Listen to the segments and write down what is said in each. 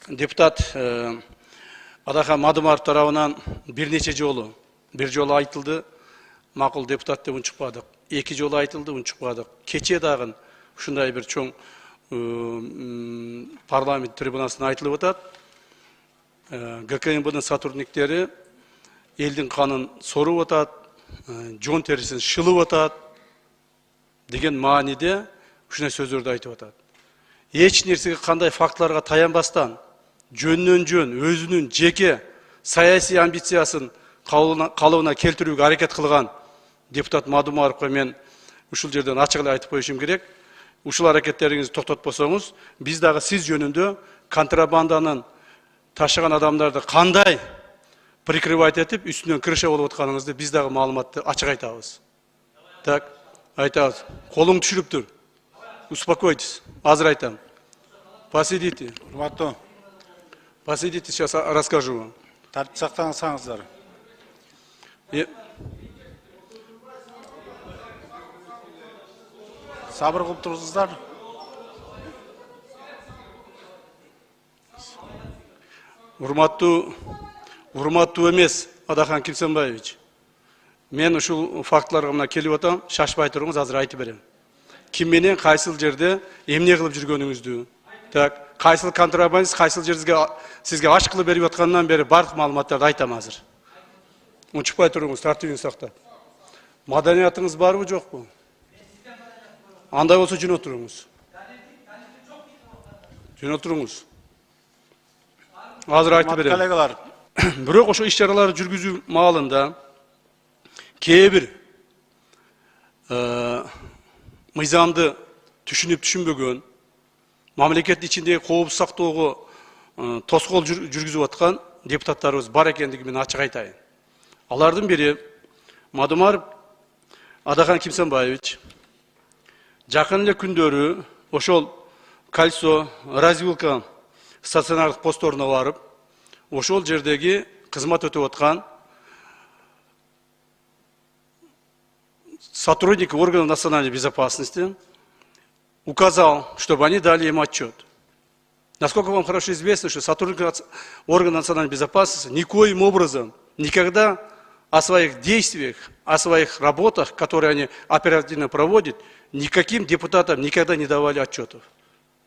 депутат Адахан Мадумаров тарабынан бир жолу айтылды, макул депутат деп унчукпадык. 2 жолу айтылды, унчукпадык. Кече дагы ушундай бир чоң парламент трибунасына айтылып атат. ГКМБнын сотрудниктери элдин канын соруп атат, жон терисин шылып атат деген мааниде ушундай сөздөрдү айтып атат. Эч нерсеге кандай фактыларга таянбастан, жөннөн жөн өзүнүн жеке саясий амбициясын калыбына келтирүүгө аракет кылган депутат Мадумаровго мен ушул жерден ачык эле айтып коюшум керек. Ушул аракеттериңизди токтотпосоңуз, биз дагы сиз жөнүндө контрабанданын ташыган адамдарды кандай прикрывать этип, үстүнөн крыша болуп атканыңызды биз дагы маалыматты ачык айтабыз. Так, айтабыз. Колуң түшүрүп тур. Успокойтесь. Азыр айтам. Посидите. Посидите, сейчас расскажу вам. Тартип сактансаңыздар. Сабыр кылып турсуздар. Урматтуу эмес Адахан Кимсенбаевич. Мен ушул фактларга мына келип атам, шашпай туруңуз, азыр айтып берем. Ким менен кайсыл жерде эмне кылып жүргөнүңүздү, так, кайсыл контрабандист, кайсыл жерге сизге аш кылып берип аткандан бери бардык маалыматтарды айтам азыр. Унчукпай туруңуз, тартибин сактап. Маданиятыңыз барбы, жокпу? Андай болсо жөн отуруңуз. Жөн отуруңуз. Азыр айтып берем. Коллегалар, Бирок ошо иш-чараларды жүргүзүү маалында кээ бир мыйзамды түшүнүп түшүнбөгөн, мамлекеттин ичиндеги коопсуз сактоого тоскоол жүргүзүп аткан депутаттарыбыз бар экендиги мен ачык айтайын. Алардын бири Мадумаров Адахан Кимсенбаевич жакын эле күндөрү ошол Кольцо, развилка стационардык постторуна барып, ошол жердеги кызмат өтүп аткан сотрудники органов национальной безопасности указал, чтобы они дали им отчет. Насколько вам хорошо известно, что сотрудники органов национальной безопасности никоим образом никогда о своих действиях, о своих работах, которые они оперативно проводят, никаким депутатам никогда не давали отчетов.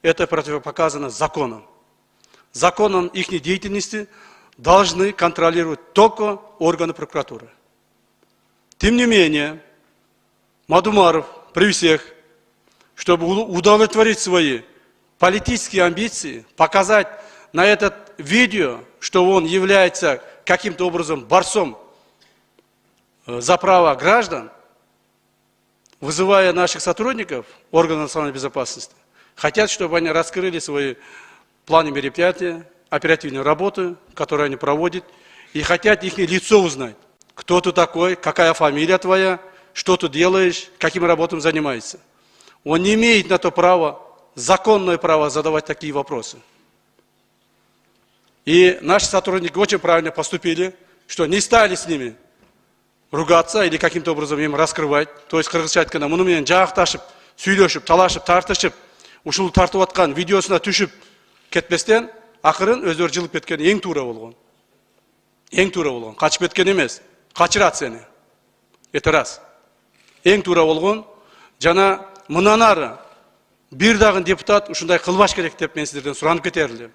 Это противопоказано законом. Законом их деятельности должны контролировать только органы прокуратуры. Тем не менее, Мадумаров при всех, чтобы удовлетворить свои политические амбиции, показать на этот видео, что он является каким-то образом борцом за права граждан, вызывая наших сотрудников органов национальной безопасности, хотят, чтобы они раскрыли свои планы мероприятия, оперативную работу, которую они проводят, и хотят их лицо узнать. Кто ты такой, какая фамилия твоя, что ты делаешь, каким работам занимаешься. Он не имеет на то право, законное право задавать такие вопросы. И наши сотрудники очень правильно поступили, что не стали с ними ругаться или каким-то образом им раскрывать. То есть, кыргызча айтканда, муну менен жаакташып, сүйлөшүп, талашып, тартышып, ушул тартып аткан видеосуна түшүп кетпестен, акырын өздөрү жылып кеткен эң туура болгон. Эң туура болгон. Качып кеткен эмес, качырат сени. Это раз. Эң туура болгон, жана мындан ары бир дагы депутат ушундай кылбаш керек деп мен сиздерден суранып кетер элем.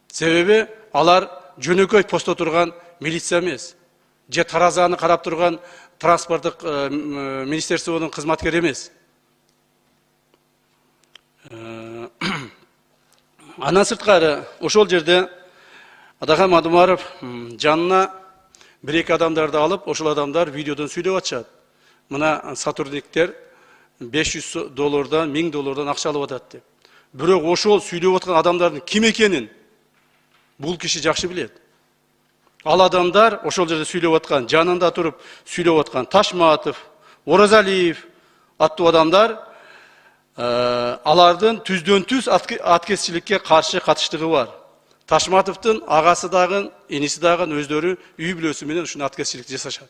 Себеби алар жөнөкөй постто турган милиция эмес, же таразаны карап турган транспорттук министерствонун кызматкери эмес. Андан сырткары ошол жерде Адахан Мадумаров жанына бир-эки адамдарды алып, ошол адамдар видеодон сүйлөп атышат. Мына сотрудниктер $500 $1000 акча алып атат деп. Бирок ошол сүйлөп аткан адамдардын ким экенин бул киши жакшы билет. Ал адамдар ошол жерде сүйлөп аткан, жанында туруп сүйлөп аткан Ташматов, Оразалиев аттуу адамдар алардын түздөн түз аткезчиликке каршы катыштыгы бар. Ташматовдун агасы дагы, иниси дагы өздөрү үй бүлөсү менен ушуну аткезчиликти жасашат.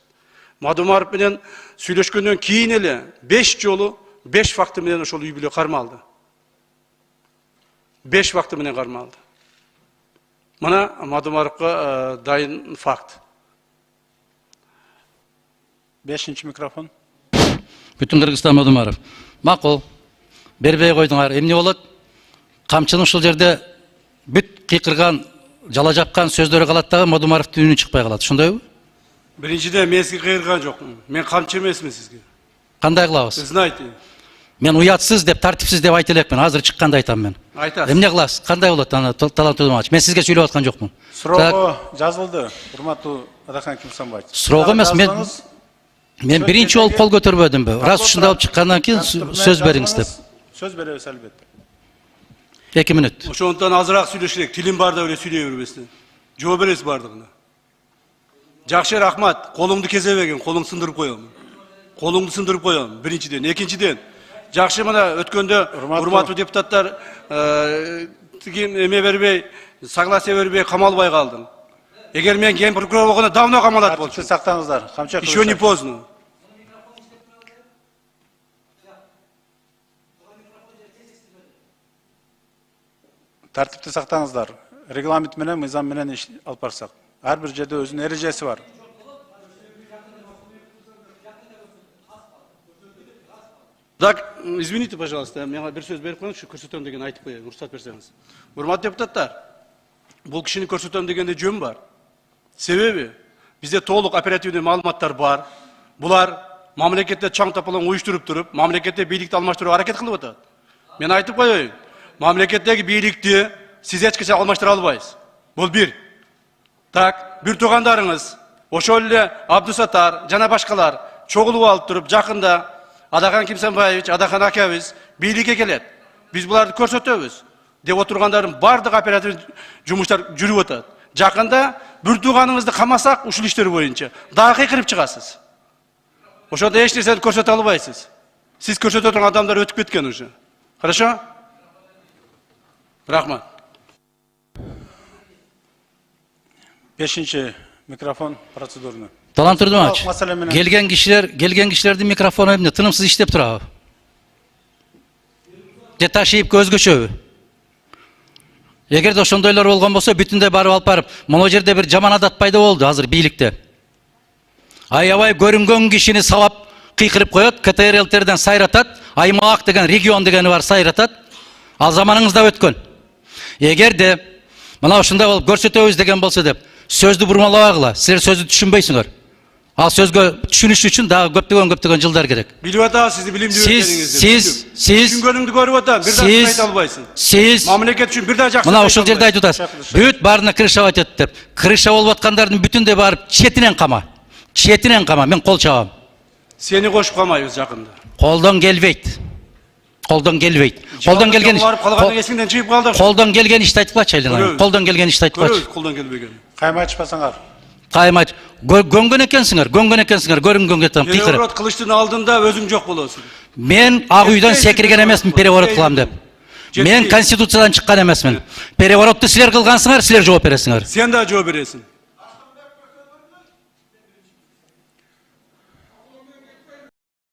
Мадумаров менен сүйлөшкөндөн кийин эле 5 жолу 5 факты менен ошол үй бүлө кармалды. 5 факты менен кармалды. Mana Madumarovga dayın fakt. 5. mikrofon. Bütün Kırgızstan Madumarov. Makul. Бербей койдуңар. Эмне болот? Камчынын ушул жерде бүт кыйкырган, жала жапкан сөздөрү калат дагы Мадумаровдун үнү чыкпай калат. Ошондойбу? Birincide men sizge kıyırgan jokmун. Men kamçı emesmin sizge. Кандай кылабыз? Знайте. Мен уятсыз деп, тартипсиз деп айта элекмин. Азыр чыкканда айтам мен. Айтасыз. Эмне кыласыз? Кандай болот аны талант Мадумарович? Мен сизге сүйлөп аткан жокмун. Суроо жазылды. Урматтуу Адахан Кимсанбаевич. Суроо эмес, мен биринчи болуп кол көтөрбөдүмбү. Раз ушундай болуп чыккандан кийин сөз бериңиз деп. Söz berебиз албетте. 2 мүнөт. Ошондон азыраак сүйлөшүлөк. Тилим барда эле сүйлөй бербестен. Жооп бересиз бардыгына. Жакшы рахмат. Колуңду кезебеген, колуңду сындырып коем. Колуңду сындырып коем. Биринчиден, экинчиден. Жакшы мына өткөндө урматтуу депутаттар эме бербей, согласие бербей камалбай калдың. Эгер мен ген прокурор болгондо давно камалат болчу. Сактаңыздар. Камчак. Еще не поздно. Тартипти сактаңыздар. Регламент менен, мыйзам менен иш алып барсак. Ар бир жерде өзүнүн эрежеси бар. Так, извините, пожалуйста, мен бир сөз берип коюңузчу, көрсөтөм деген айтып коеюн, уруксат берсеңиз. Урматтуу депутаттар, бул кишини көрсөтөм дегенде жөн бар. Себеби бизде толук оперативдүү маалыматтар бар. Булар мамлекетте чаң тапалаң уюштуруп туруп, мамлекетте бийликти алмаштырууга аракет кылып атат. Мен айтып коеюн, мамлекеттеги бийликти сиз эч качан алмаштыра албайсыз. Бул бир. Так, бир туугандарыңыз, ошол эле Абдусаттар жана башкалар чогулуп алып туруп, жакында Адахан Кимсанбаевич, Адахан акабыз бийликке келет. Биз буларды көрсөтөбүз деп отургандардын бардык оператив жумуштар жүрүп атат. Жакында бир тууганыңызды камасак ушул иштер боюнча дагы кыйкырып чыгасыз. Ошондо эч нерсени көрсөтө албайсыз. Сиз көрсөтө турган адамдар өтүп кеткен уже. Хорошо? Рахмат. 5. mikrofon процедурный. Талант Мадумарович, Маселе менен. келген кишилердин микрофону эмне тынымсыз иштеп турабы? Же ташыйып өзгөчөбү? Эгерде ошондойлор болгон болсо, бүтүндөй барып алып барып, могу жерде бир жаман адат пайда болду азыр бийликте. Аябай көрүнгөн кишини сабап кыйкырып коет, КТРЛтерден сайратат, аймак деген, регион дегени бар сайратат. Ал заманыңызда өткөн. Эгерде мына ушундай болуп көрсөтөбүз деген болсо деп, сөздү бурмалабагыла, силер сөздү түшүнбөйсүңөр. Ал сөзгө түшүнүш үчүн дагы көптөгөн жылдар керек. Билип атабыз сизди билимдүү Сиз түшүнгөнүңдү көрүп атам, бир дагы айта албайсың. Сиз Мамлекет үчүн бир дагы жакшы. мына ушул жерде айтып атасыз. Бүт баарына крышавать этти деп. Крыша болуп аткандардын бүтүндөй барып четинен кама. Четинен кама, мен кол чабам. Сени кошуп калмайбыз жакында. Колдон келбейт. Колдон келбейт. Колдон келген эсиңден чыгып калды. Колдон келген ишти айтып калчы Айлана. Колдон келген ишти айтып калчы. Колдон келбеген. Кайма ачпасаңар. Каймач, гөнгөн экенсиңер, көрүнгөн кетем, кыйкырып. Переворот кылыштын алдында өзүң жок болосуң. Мен ак үйдөн секирген эмесмин переворот кылам деп. Мен конституциядан чыккан эмесмин. Переворотту силер кылгансыңар, силер жооп бересиңер. Сен да жооп бересиң.